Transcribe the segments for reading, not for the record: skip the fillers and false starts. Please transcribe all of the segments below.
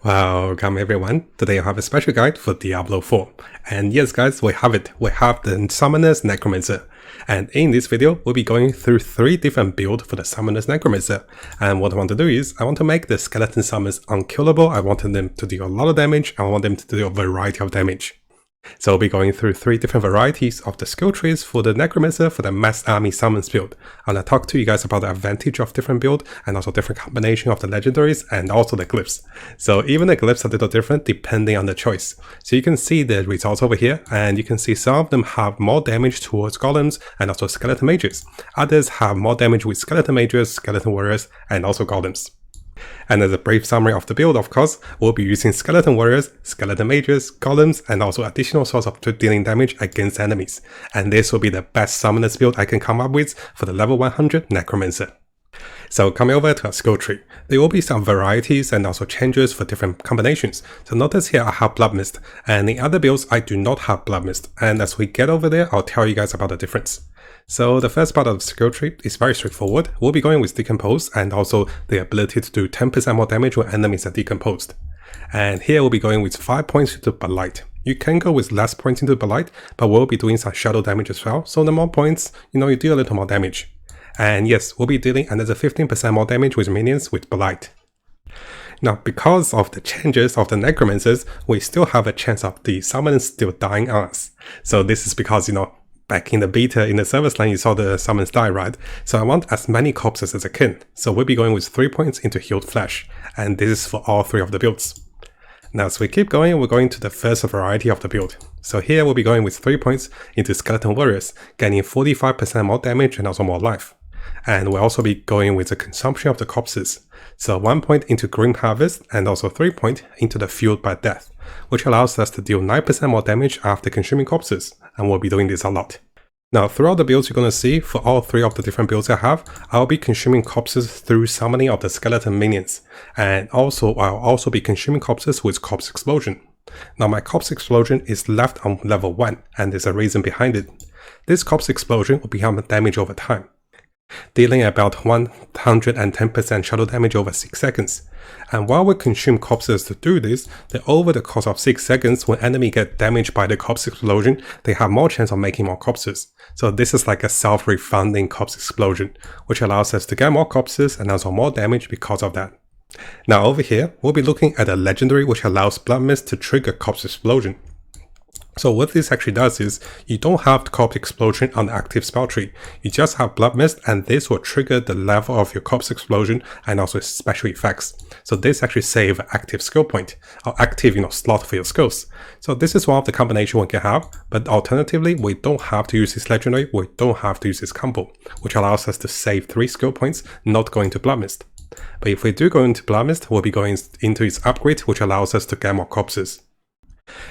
Welcome everyone, today I have a special guide for Diablo 4. And yes guys, we have it, we have the Summoner's Necromancer. And in this video, we'll be going through 3 different builds for the Summoner's Necromancer. And what I want to do is, I want to make the skeleton summons unkillable, I want them to do a lot of damage, I want them to do a variety of damage. So we'll be going through 3 different varieties of the skill trees for the Necromancer for the Mass Army Summons build. I'm going to talk to you guys about the advantage of different build and also different combination of the legendaries and also the glyphs. So even the glyphs are a little different depending on the choice. So you can see the results over here, and you can see some of them have more damage towards golems and also skeleton mages. Others have more damage with skeleton mages, skeleton warriors and also golems. And as a brief summary of the build, of course, we'll be using skeleton warriors, skeleton mages, golems, and also additional source of dealing damage against enemies. And this will be the best summoners build I can come up with for the level 100 Necromancer. So coming over to our skill tree, there will be some varieties and also changes for different combinations. So notice here I have Blood Mist, and in other builds I do not have Blood Mist. And as we get over there, I'll tell you guys about the difference. So the first part of the skill tree is very straightforward. We'll be going with Decompose and also the ability to do 10% more damage when enemies are decomposed. And here we'll be going with 5 points into Blight. You can go with less points into Blight, but we'll be doing some shadow damage as well. So the more points, you do a little more damage. And yes, we'll be dealing another 15% more damage with minions with Blight. Now, because of the changes of the Necromancers, we still have a chance of the summons still dying on us. So this is because, back in the beta, in the service line, you saw the summons die, right? So I want as many corpses as I can. So we'll be going with 3 points into healed flesh. And this is for all 3 of the builds. Now, as we keep going, we're going to the first variety of the build. So here we'll be going with 3 points into skeleton warriors, gaining 45% more damage and also more life. And we'll also be going with the consumption of the corpses. So 1 point into Grim Harvest and also 3 points into the Fueled by Death, which allows us to deal 9% more damage after consuming corpses, and we'll be doing this a lot. Now throughout the builds you're going to see, for all 3 of the different builds I have, I'll be consuming corpses through summoning of the skeleton minions, and also I'll also be consuming corpses with Corpse Explosion. Now my Corpse Explosion is left on level 1, and there's a reason behind it. This Corpse Explosion will become damage over time, dealing about 110% shadow damage over 6 seconds. And while we consume corpses to do this, then over the course of 6 seconds, when enemy get damaged by the corpse explosion, they have more chance of making more corpses. So this is like a self-refunding corpse explosion, which allows us to get more corpses and also more damage because of that. Now over here, we'll be looking at a legendary which allows Blood Mist to trigger corpse explosion. So what this actually does is, you don't have the Corpse Explosion on the active spell tree, you just have Blood Mist, and this will trigger the level of your Corpse Explosion and also special effects. So this actually saves an active skill point, or active slot for your skills. So this is one of the combination we can have, but alternatively we don't have to use this legendary, we don't have to use this combo, which allows us to save 3 skill points, not going to Blood Mist. But if we do go into Blood Mist, we'll be going into its upgrade, which allows us to get more corpses.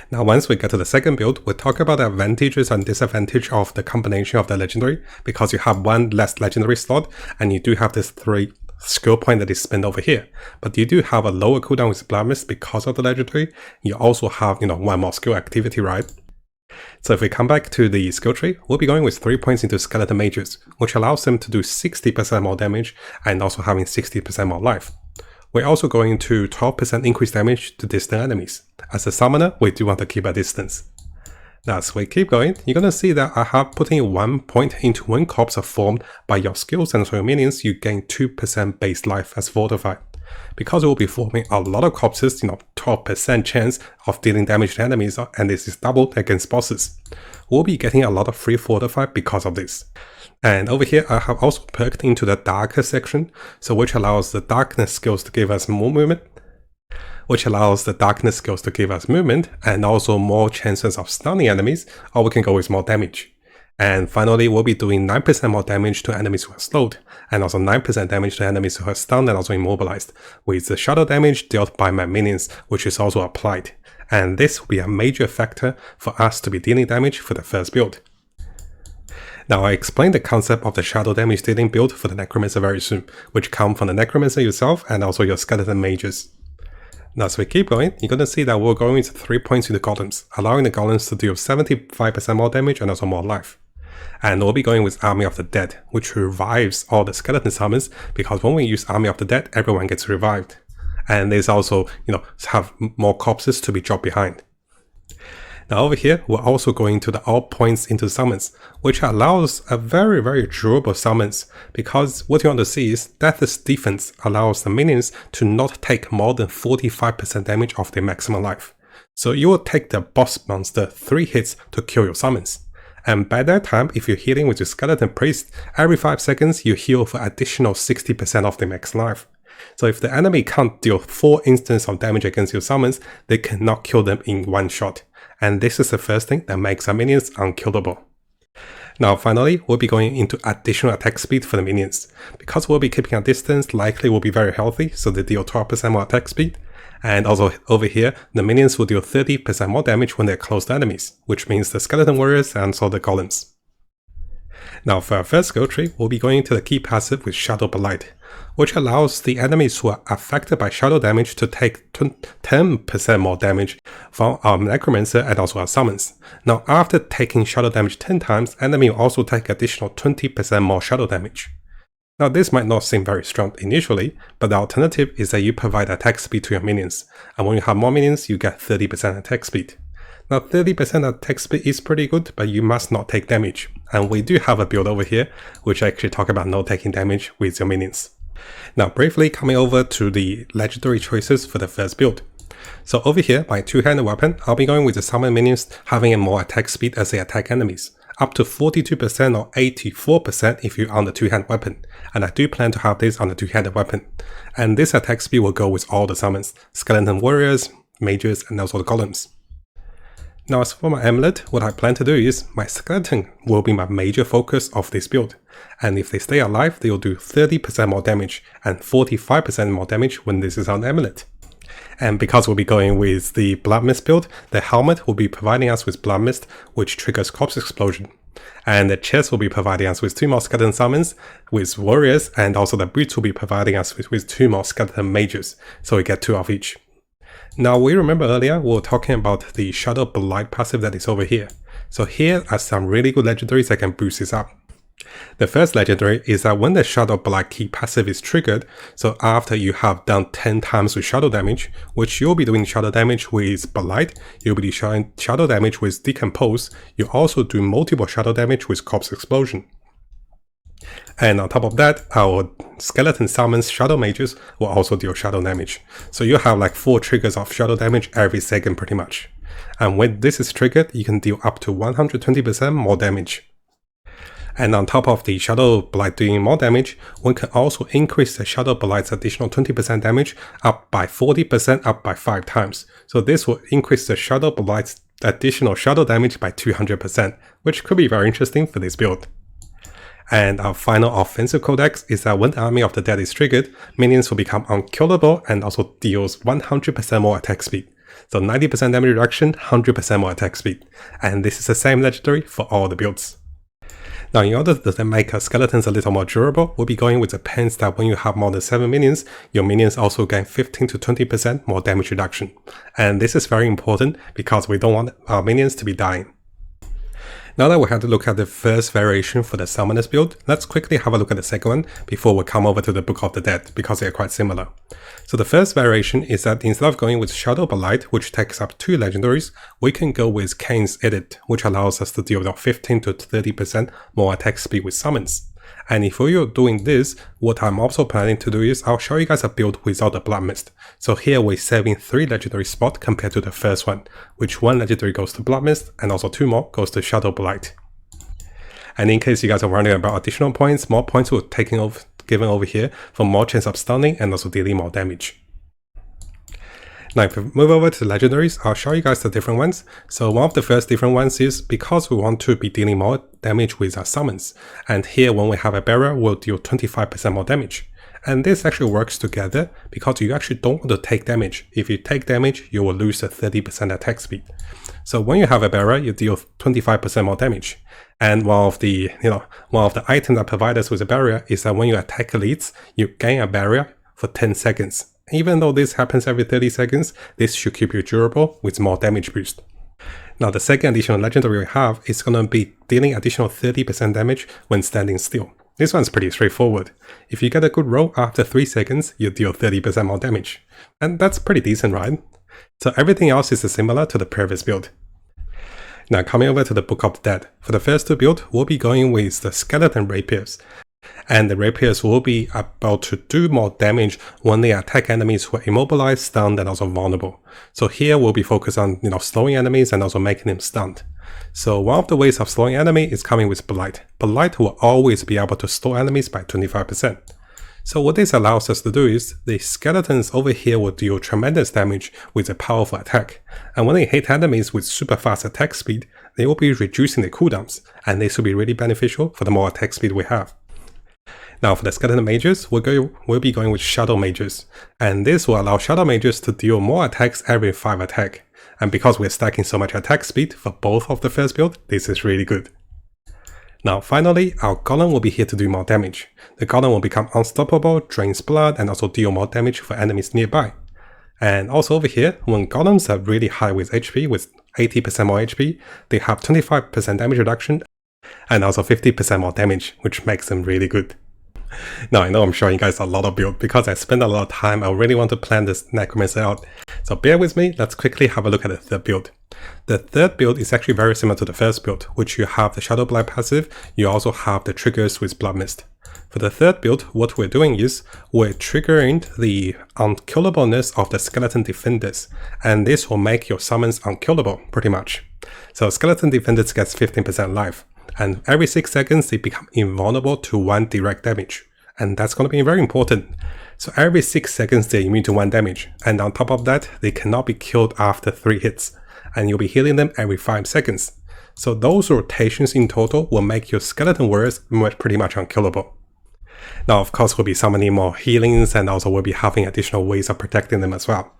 Now once we get to the second build, we'll talk about the advantages and disadvantages of the combination of the legendary, because you have 1 less legendary slot and you do have this 3 skill point that is spent over here. But you do have a lower cooldown with Blood Mist because of the legendary. You also have 1 more skill activity, right? So if we come back to the skill tree, we'll be going with 3 points into skeleton mages, which allows them to do 60% more damage and also having 60% more life. We're also going to 12% increased damage to distant enemies. As a summoner, we do want to keep a distance. Now as we keep going, you're going to see that I have putting 1 point into when corpses are formed by your skills and your minions, you gain 2% base life as fortified. Because it will be forming a lot of corpses, 12% chance of dealing damage to enemies, and this is doubled against bosses. We'll be getting a lot of free fortified because of this. And over here I have also perked into the darker section, so which allows the darkness skills to give us more movement, and also more chances of stunning enemies, or we can go with more damage. And finally, we'll be doing 9% more damage to enemies who are slowed, and also 9% damage to enemies who are stunned and also immobilized, with the shadow damage dealt by my minions, which is also applied. And this will be a major factor for us to be dealing damage for the first build. Now I explained the concept of the shadow damage dealing build for the Necromancer very soon, which come from the Necromancer yourself and also your skeleton mages. Now as we keep going, you're going to see that we're going with 3 points into golems, allowing the golems to deal 75% more damage and also more life. And we'll be going with Army of the Dead, which revives all the skeleton summons, because when we use Army of the Dead, everyone gets revived. and there's also, have more corpses to be dropped behind. Now over here, we're also going to the all points into summons, which allows a very durable summons, because what you want to see is Death's defense allows the minions to not take more than 45% damage of their maximum life. So you will take the boss monster 3 hits to kill your summons. And by that time, if you're healing with your Skeleton Priest, every 5 seconds you heal for additional 60% of their max life. So if the enemy can't deal 4 instances of damage against your summons, they cannot kill them in one shot. And this is the first thing that makes our minions unkillable. Now finally, we'll be going into additional attack speed for the minions. Because we'll be keeping a distance, likely will be very healthy, so they deal 12% more attack speed. And also over here, the minions will deal 30% more damage when they're close to enemies, which means the skeleton warriors and also the golems. Now for our first skill tree, we'll be going to the key passive with Shadow Blight, which allows the enemies who are affected by shadow damage to take 10% more damage from our Necromancer and also our summons. Now after taking shadow damage 10 times, enemy will also take additional 20% more shadow damage. Now this might not seem very strong initially, but the alternative is that you provide attack speed to your minions, and when you have more minions, you get 30% attack speed. Now 30% attack speed is pretty good, but you must not take damage, and we do have a build over here, which actually talk about not taking damage with your minions. Now briefly coming over to the legendary choices for the first build. So over here, my two-handed weapon, I'll be going with the summon minions having a more attack speed as they attack enemies, up to 42% or 84% if you're on the two-handed weapon, and I do plan to have this on the two-handed weapon. And this attack speed will go with all the summons, skeleton warriors, mages, and also the golems. Now as for my amulet, what I plan to do is my skeleton will be my major focus of this build, and if they stay alive, they will do 30% more damage and 45% more damage when this is on the amulet. And because we'll be going with the Blood Mist build, the helmet will be providing us with Blood Mist, which triggers Corpse Explosion. And the chest will be providing us with 2 more skeleton summons with warriors, and also the boots will be providing us with 2 more skeleton mages, so we get 2 of each. Now we remember earlier we were talking about the Shadow Blight passive that is over here. So here are some really good legendaries that can boost this up. The first legendary is that when the Shadow Blight key passive is triggered, so after you have done 10 times with shadow damage, which you'll be doing shadow damage with Blight, you'll be doing shadow damage with Decompose, you also do multiple shadow damage with Corpse Explosion. And on top of that, our skeleton summons shadow mages will also deal shadow damage. So you have like 4 triggers of shadow damage every second pretty much. And when this is triggered, you can deal up to 120% more damage. And on top of the Shadow Blight doing more damage, one can also increase the Shadow Blight's additional 20% damage up by 40% up by 5 times. So this will increase the Shadow Blight's additional shadow damage by 200%, which could be very interesting for this build. And our final offensive codex is that when the Army of the Dead is triggered, minions will become unkillable and also deals 100% more attack speed. So 90% damage reduction, 100% more attack speed. And this is the same legendary for all the builds. Now in order to make our skeletons a little more durable, we'll be going with the pens that when you have more than 7 minions, your minions also gain 15 to 20% more damage reduction. And this is very important because we don't want our minions to be dying. Now that we had to look at the first variation for the Summoners build, let's quickly have a look at the second one before we come over to the Book of the Dead, because they are quite similar. So the first variation is that instead of going with Shadow Blight, which takes up 2 legendaries, we can go with Kane's Edit, which allows us to deal with 15 to 30% more attack speed with summons. And if you're doing this, what I'm also planning to do is I'll show you guys a build without the Blood Mist. So here we're saving 3 legendary spots compared to the first one, which 1 legendary goes to Blood Mist and also 2 more goes to Shadow Blight. And in case you guys are wondering about additional points, more points will be given over here for more chance of stunning and also dealing more damage. Now if we move over to the legendaries, I'll show you guys the different ones. So one of the first different ones is because we want to be dealing more damage with our summons. And here when we have a barrier, we'll deal 25% more damage. And this actually works together because you actually don't want to take damage. If you take damage, you will lose the 30% attack speed. So when you have a barrier, you deal 25% more damage. And one of the items that provide us with a barrier is that when you attack elites, you gain a barrier for 10 seconds. Even though this happens every 30 seconds, this should keep you durable with more damage boost. Now the second additional legendary we have is going to be dealing additional 30% damage when standing still. This one's pretty straightforward. If you get a good roll after 3 seconds, you deal 30% more damage. And that's pretty decent, right? So everything else is similar to the previous build. Now coming over to the Book of the Dead. For the first two build, we'll be going with the Skeleton Rapiers. And the Rapiers will be able to do more damage when they attack enemies who are immobilized, stunned, and also vulnerable. So here we'll be focused on slowing enemies and also making them stunned. So one of the ways of slowing enemy is coming with Blight. Blight will always be able to slow enemies by 25%. So what this allows us to do is, the skeletons over here will deal tremendous damage with a powerful attack, and when they hit enemies with super fast attack speed, they will be reducing the cooldowns, and this will be really beneficial for the more attack speed we have. Now for the skeleton mages, we'll be going with Shadow Mages, and this will allow Shadow Mages to deal more attacks every 5 attack, and because we're stacking so much attack speed for both of the first build, this is really good. Now finally, our Golem will be here to do more damage. The Golem will become unstoppable, drains blood, and also deal more damage for enemies nearby. And also over here, when Golems are really high with HP, with 80% more HP, they have 25% damage reduction and also 50% more damage, which makes them really good. Now I know I'm showing you guys a lot of build because I spent a lot of time. I really want to plan this Necromancer out. So bear with me, let's quickly have a look at the third build. The third build is actually very similar to the first build, which you have the Shadow Blight passive, you also have the triggers with Blood Mist. For the third build, what we're doing is, we're triggering the unkillableness of the Skeleton Defenders, and this will make your summons unkillable, pretty much. So Skeleton Defenders gets 15% life, and every 6 seconds they become invulnerable to 1 direct damage, and that's going to be very important. So every 6 seconds they're immune to 1 damage, and on top of that, they cannot be killed after 3 hits, and you'll be healing them every 5 seconds. So those rotations in total will make your Skeleton Warriors pretty much unkillable. Now of course we'll be summoning more healings, and also we'll be having additional ways of protecting them as well.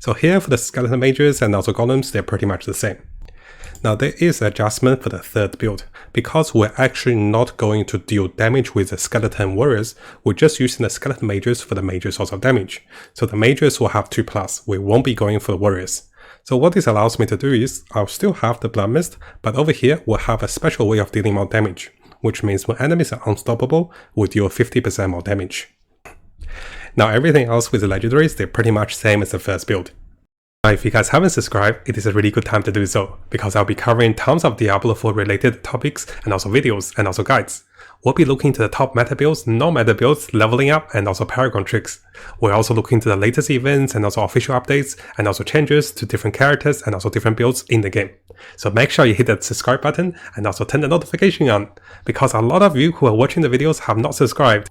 So here for the Skeleton Mages and also Golems, they're pretty much the same. Now there is an adjustment for the third build. Because we're actually not going to deal damage with the Skeleton Warriors, we're just using the Skeleton Mages for the major source of damage. So the Mages will have 2+, we won't be going for the Warriors. So what this allows me to do is, I'll still have the Blood Mist, but over here we'll have a special way of dealing more damage, which means when enemies are unstoppable, we'll deal 50% more damage. Now everything else with the legendaries, they're pretty much same as the first build. Now if you guys haven't subscribed, it is a really good time to do so, because I'll be covering tons of Diablo 4 related topics and also videos and also guides. We'll be looking to the top meta builds, non-meta builds, leveling up, and also Paragon tricks. We're also looking to the latest events and also official updates, and also changes to different characters and also different builds in the game. So make sure you hit that subscribe button and also turn the notification on, because a lot of you who are watching the videos have not subscribed.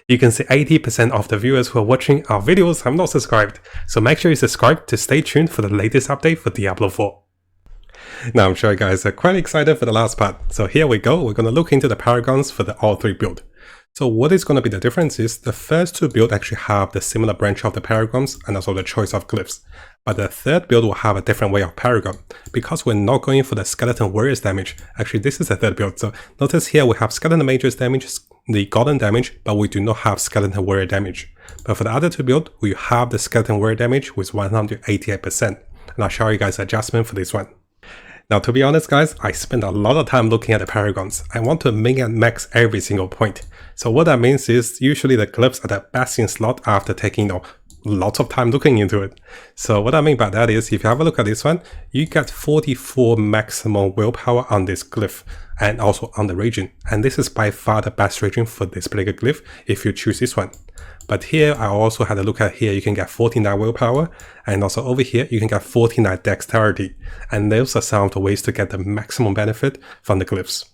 You can see 80% of the viewers who are watching our videos have not subscribed, so make sure you subscribe to stay tuned for the latest update for Diablo 4. Now I'm sure you guys are quite excited for the last part, so here we go, we're going to look into the Paragons for the all 3 build. So what is going to be the difference is, the first 2 builds actually have the similar branch of the Paragons and also the choice of Glyphs, but the third build will have a different way of Paragon. Because we're not going for the Skeleton Warriors damage, actually this is the third build, so notice here we have Skeleton Mages damage, the Golem damage, but we do not have Skeleton Warrior damage. But for the other 2 builds, we have the Skeleton Warrior damage with 188%, and I'll show you guys the adjustment for this one. Now to be honest guys, I spent a lot of time looking at the Paragons. I want to min and max every single point. So what that means is, usually the Glyphs are the best in slot after taking lots of time looking into it. So what I mean by that is, if you have a look at this one, you get 44 maximum willpower on this Glyph and also on the region. And this is by far the best region for this particular Glyph if you choose this one. But here I also had a look at here, you can get 49 willpower, and also over here you can get 49 dexterity. And those are some of the ways to get the maximum benefit from the Glyphs.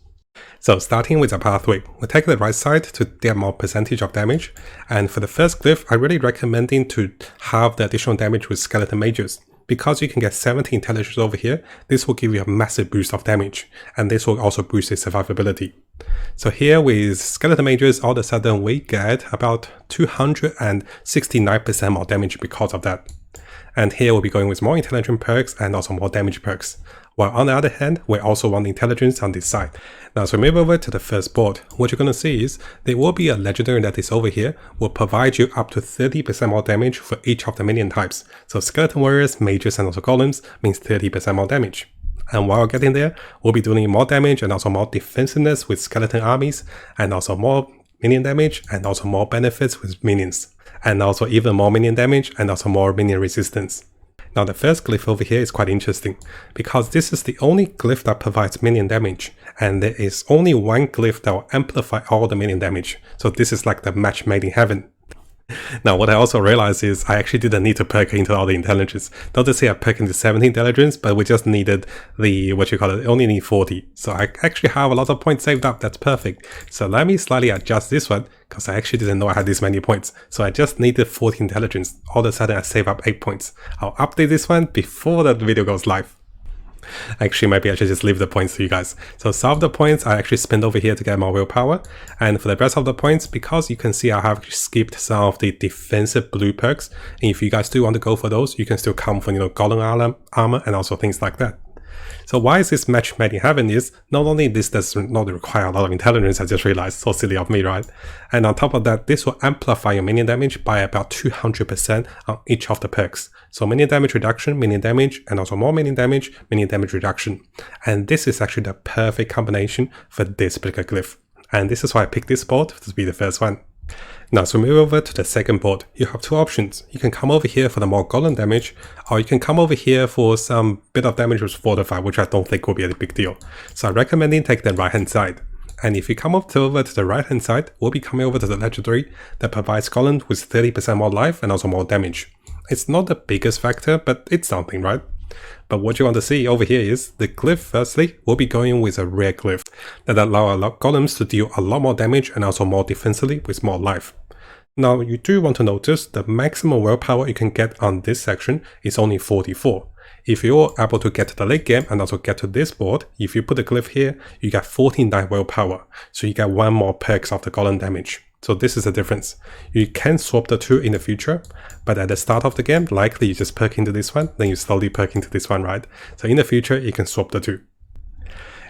So starting with the pathway, we'll take the right side to get more percentage of damage, and for the first Glyph, I really recommending to have the additional damage with Skeleton Mages. Because you can get 70 intelligence over here, this will give you a massive boost of damage, and this will also boost its survivability. So here with Skeleton Mages, all of a sudden we get about 269% more damage because of that. And here we'll be going with more intelligent perks and also more damage perks. While on the other hand, we also want intelligence on this side. Now as we move over to the first board, what you're going to see is, there will be a legendary that is over here, will provide you up to 30% more damage for each of the minion types. So Skeleton Warriors, Mages and also Golems means 30% more damage. And while getting there, we'll be doing more damage and also more defensiveness with skeleton armies, and also more minion damage and also more benefits with minions, and also even more minion damage and also more minion resistance. Now the first glyph over here is quite interesting, because this is the only glyph that provides minion damage, and there is only one glyph that will amplify all the minion damage. So this is like the match made in heaven. Now what I also realized is I actually didn't need to perk into all the intelligence. Not to say I perked into 70 intelligence, but we just needed the, only need 40. So I actually have a lot of points saved up, that's perfect. So let me slightly adjust this one, because I actually didn't know I had this many points. So I just needed 40 intelligence. All of a sudden I save up 8 points. I'll update this one before the video goes live. Actually, maybe I should just leave the points to you guys. So some of the points I actually spent over here to get more willpower, and for the rest of the points, because you can see I have skipped some of the defensive blue perks, and if you guys do want to go for those, you can still come for, golem armor and also things like that. So why is this match made in heaven is, not only this does not require a lot of intelligence, I just realized, so silly of me, right? And on top of that, this will amplify your minion damage by about 200% on each of the perks. So minion damage reduction, minion damage, and also more minion damage reduction. And this is actually the perfect combination for this particular glyph. And this is why I picked this board to be the first one. Now, so move over to the second board. You have two options. You can come over here for the more golem damage, or you can come over here for some bit of damage with fortify, which I don't think will be a big deal. So I'm recommending take the right hand side. And if you come over to the right hand side, we'll be coming over to the legendary that provides golem with 30% more life and also more damage. It's not the biggest factor, but it's something, right? But what you want to see over here is the glyph. Firstly, we'll be going with a rare glyph that allow golems to deal a lot more damage and also more defensively with more life. Now you do want to notice the maximum willpower you can get on this section is only 44. If you're able to get to the late game and also get to this board, if you put the glyph here, you get 49 willpower, so you get one more perks of the golem damage. So this is the difference. You can swap the two in the future, but at the start of the game, likely you just perk into this one, then you slowly perk into this one, right? So in the future, you can swap the two.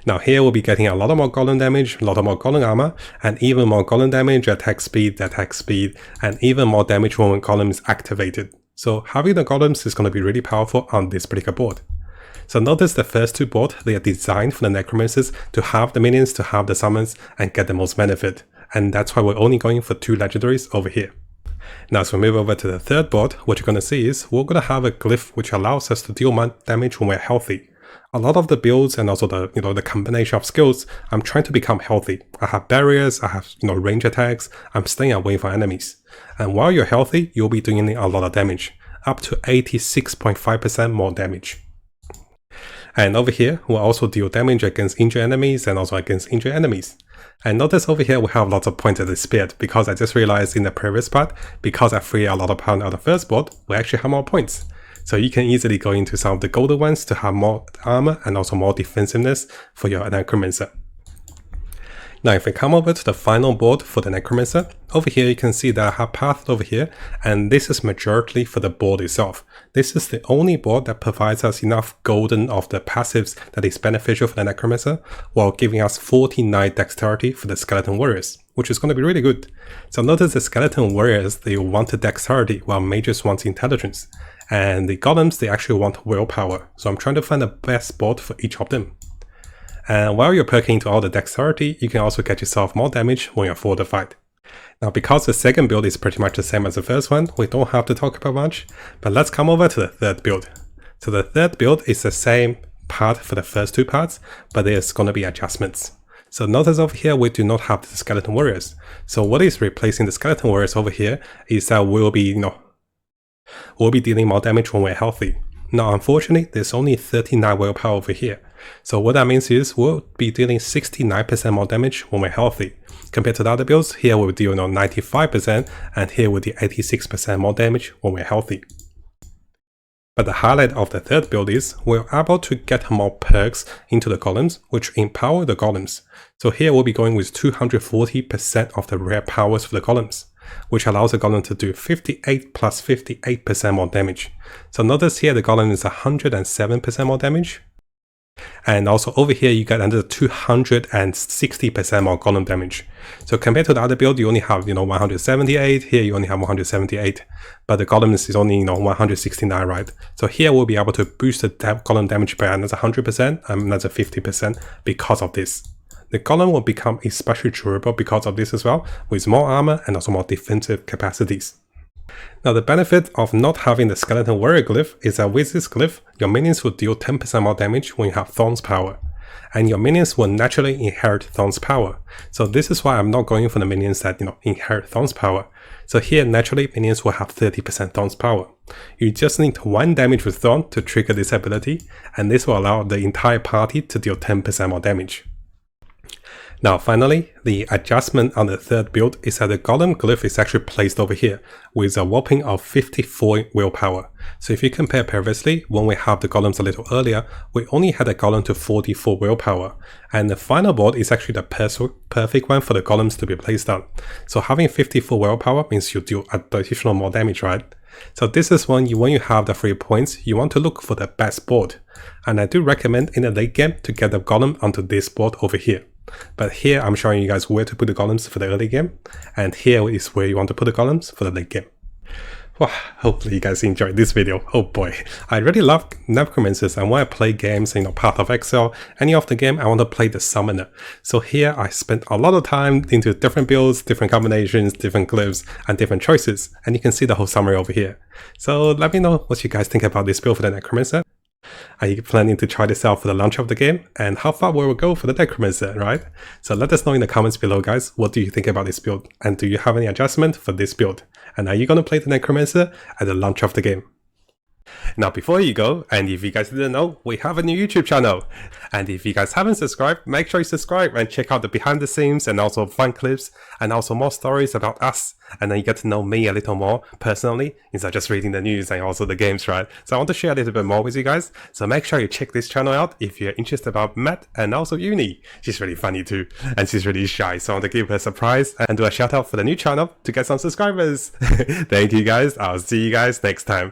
Now here we'll be getting a lot more golem damage, a lot more golem armor, and even more golem damage, attack speed, and even more damage when golem is activated. So having the golems is going to be really powerful on this particular board. So notice the first two boards, they are designed for the necromancers to have the minions, to have the summons, and get the most benefit. And that's why we're only going for two legendaries over here. Now as we move over to the third board, what you're going to see is we're going to have a glyph which allows us to deal more damage when we're healthy. A lot of the builds and also the combination of skills, I'm trying to become healthy. I have barriers, I have range attacks, I'm staying away from enemies. And while you're healthy, you'll be doing a lot of damage, up to 86.5% more damage. And over here, we'll also deal damage against injured enemies and also against injured enemies. And notice over here we have lots of points that is spared, because I just realized in the previous part, because I free a lot of pound out of the first board, we actually have more points. So you can easily go into some of the golden ones to have more armor and also more defensiveness for your Necromancer. Now if we come over to the final board for the Necromancer, over here you can see that I have path over here, and this is majority for the board itself. This is the only board that provides us enough golden of the passives that is beneficial for the Necromancer, while giving us 49 dexterity for the Skeleton Warriors, which is going to be really good. So notice the Skeleton Warriors, they want dexterity, while mages want intelligence. And the golems, they actually want willpower. So I'm trying to find the best board for each of them. And while you're perking into all the dexterity, you can also get yourself more damage when you're fortified. Now because the second build is pretty much the same as the first one, we don't have to talk about much, but let's come over to the third build. So the third build is the same part for the first two parts, but there's going to be adjustments. So notice over here we do not have the Skeleton Warriors. So what is replacing the Skeleton Warriors over here is that we'll be dealing more damage when we're healthy. Now unfortunately, there's only 39 willpower over here. So what that means is we'll be dealing 69% more damage when we're healthy. Compared to the other builds, here we'll deal 95%, and here we'll deal 86% more damage when we're healthy. But the highlight of the third build is we're able to get more perks into the golems, which empower the golems. So here we'll be going with 240% of the rare powers for the golems, which allows the golem to do 58 plus 58% more damage. So notice here the golem is 107% more damage. And also over here, you get another 260% more golem damage. So compared to the other build, you only have, 178. Here you only have 178, but the golems is only, 169, right? So here we'll be able to boost the golem damage by another 100% and another 50% because of this. The golem will become especially durable because of this as well, with more armor and also more defensive capacities. Now the benefit of not having the skeleton warrior glyph is that with this glyph, your minions will deal 10% more damage when you have Thorn's power. And your minions will naturally inherit Thorn's power. So this is why I'm not going for the minions that, inherit Thorn's power. So here naturally minions will have 30% Thorn's power. You just need 1 damage with Thorn to trigger this ability, and this will allow the entire party to deal 10% more damage. Now finally, the adjustment on the third build is that the golem glyph is actually placed over here with a whopping of 54 willpower. So if you compare previously, when we had the golems a little earlier, we only had a golem to 44 willpower. And the final board is actually the perfect one for the golems to be placed on. So having 54 willpower means you deal additional more damage, right? So this is when you have the 3 points, you want to look for the best board. And I do recommend in the late game to get the golem onto this board over here. But here I'm showing you guys where to put the golems for the early game, and here is where you want to put the golems for the late game. Wow, hopefully you guys enjoyed this video. Oh boy, I really love Necromancers, and when I play games, Path of Exile, any of the game, I want to play the Summoner. So here I spent a lot of time into different builds, different combinations, different glyphs, and different choices, and you can see the whole summary over here. So let me know what you guys think about this build for the Necromancer. Are you planning to try this out for the launch of the game? And how far will we go for the Necromancer, right? So let us know in the comments below, guys. What do you think about this build? And do you have any adjustment for this build? And are you going to play the Necromancer at the launch of the game? Now before you go, and if you guys didn't know, we have a new YouTube channel. And if you guys haven't subscribed, make sure you subscribe and check out the behind the scenes and also fun clips and also more stories about us. And then you get to know me a little more personally instead of just reading the news and also the games, right? So I want to share a little bit more with you guys. So make sure you check this channel out if you're interested about Matt and also Uni. She's really funny too, and she's really shy. So I want to give her a surprise and do a shout out for the new channel to get some subscribers. Thank you guys. I'll see you guys next time.